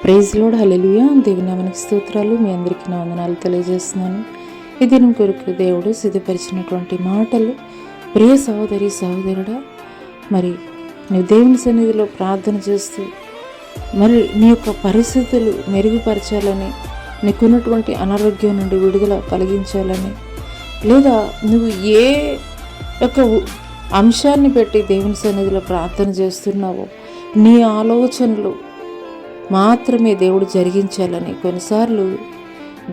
Praise lord, హల్లెలూయా. దేవుని నామానికి స్తోత్రాలు. మీ అందరికీ నా వందనాలు తెలియజేస్తున్నాను. ఈ దినం కొరకు దేవుడు సిద్ధపరిచినటువంటి మాటలు. ప్రియ సహోదరి సహోదరుడా, మరి నువ్వు దేవుని సన్నిధిలో ప్రార్థన చేస్తూ మరి నీ యొక్క పరిస్థితులు మెరుగుపరచాలని, నీకున్నటువంటి అనారోగ్యం నుండి విడుదల కలిగించాలని, లేదా నువ్వు ఏ యొక్క అంశాన్ని పెట్టి దేవుని సన్నిధిలో ప్రార్థన చేస్తున్నావో నీ ఆలోచనలు మాత్రమే దేవుడు జరిగించాలని, కొన్నిసార్లు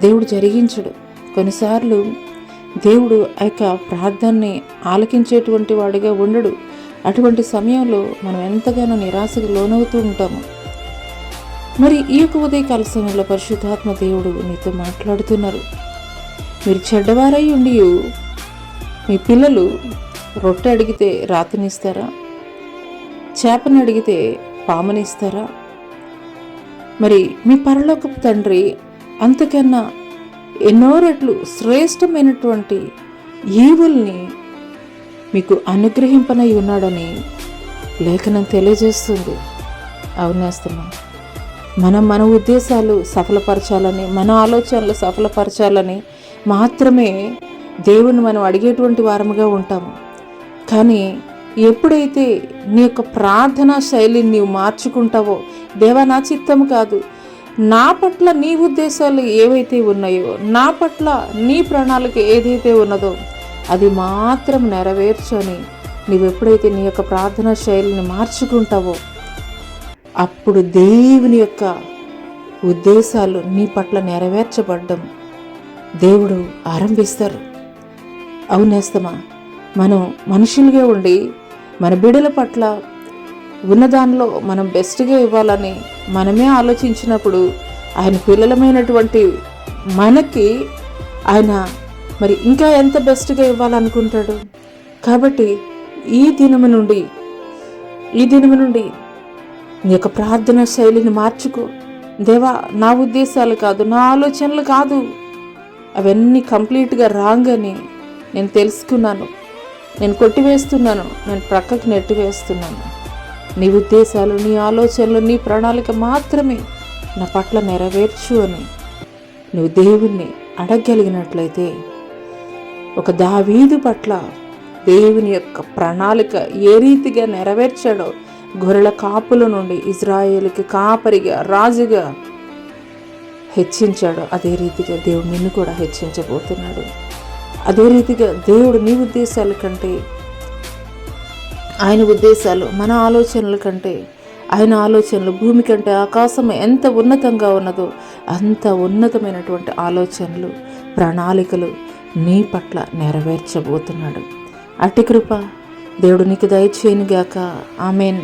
దేవుడు జరిగించడు. కొన్నిసార్లు దేవుడు ఆ యొక్క ప్రార్థనని ఆలకించేటువంటి వాడిగా ఉండడు. అటువంటి సమయంలో మనం ఎంతగానో నిరాశకు లోనవుతూ ఉంటాము. మరి ఈ యొక్క ఉదయకాల సమయంలో పరిశుద్ధాత్మ దేవుడు నీతో మాట్లాడుతున్నారు. మీరు చెడ్డవారై ఉండి మీ పిల్లలు రొట్టె అడిగితే రాతినిస్తారా? చేపని అడిగితే పామునిస్తారా? మరి మీ పరలోకపు తండ్రి అంతకన్నా ఎన్నో రెట్లు శ్రేష్టమైనటువంటి ఈవుల్ని మీకు అనుగ్రహింపనై ఉన్నాడని లేఖనం తెలియజేస్తుంది. అవునేస్తున్నాం. మన ఉద్దేశాలు సఫలపరచాలని, మన ఆలోచనలు సఫలపరచాలని మాత్రమే దేవుని మనం అడిగేటువంటి వారముగా ఉంటాము. కానీ ఎప్పుడైతే నీ యొక్క ప్రార్థనా శైలిని నీవు మార్చుకుంటావో, దేవా నా చిత్తము కాదు, నా పట్ల నీ ఉద్దేశాలు ఏవైతే ఉన్నాయో, నా పట్ల నీ ప్రణాళిక ఏదైతే ఉన్నదో అది మాత్రం నెరవేర్చని నీవు ఎప్పుడైతే నీ యొక్క ప్రార్థనా శైలిని మార్చుకుంటావో, అప్పుడు దేవుని యొక్క ఉద్దేశాలు నీ పట్ల నెరవేర్చబడ్డం దేవుడు ఆరంభిస్తారు. అవునేస్తమా. మనం మనుషులుగా ఉండి మన బిడ్డల పట్ల ఉన్నదానిలో మనం బెస్ట్గా ఇవ్వాలని మనమే ఆలోచించినప్పుడు ఆయన పిల్లలమైనటువంటి మనకి ఆయన మరి ఇంకా ఎంత బెస్ట్గా ఇవ్వాలనుకుంటాడు. కాబట్టి ఈ దినము నుండి నీ యొక్క ప్రార్థన శైలిని మార్చుకో. దేవా నా ఉద్దేశాలు కాదు, నా ఆలోచనలు కాదు, అవన్నీ కంప్లీట్గా రాంగ్ అని నేను తెలుసుకున్నాను, నేను కొట్టివేస్తున్నాను, నేను ప్రక్కకి నెట్టివేస్తున్నాను. నీ ఉద్దేశాలు, నీ ఆలోచనలు, నీ ప్రణాళిక మాత్రమే నా పట్ల నెరవేర్చు అని నువ్వు దేవుణ్ణి అడగగలిగినట్లయితే, ఒక దావీదు పట్ల దేవుని యొక్క ప్రణాళిక ఏ రీతిగా నెరవేర్చాడో, గొర్రెల కాపుల నుండి ఇజ్రాయేలుకి కాపరిగా రాజుగా హెచ్చించాడో, అదే రీతిగా దేవుడు నిన్ను కూడా హెచ్చించబోతున్నాడు. అదే రీతిగా దేవుడు నీ ఉద్దేశాల కంటే ఆయన ఉద్దేశాలు, మన ఆలోచనల కంటే ఆయన ఆలోచనలు భూమి కంటే ఆకాశం ఎంత ఉన్నతంగా ఉన్నదో అంత ఉన్నతమైనటువంటి ఆలోచనలు, ప్రణాళికలు నీ పట్ల నెరవేర్చబోతున్నాడు. అట్టి కృప దేవుడు నీకు దయచేయునుగాక. ఆమేన్.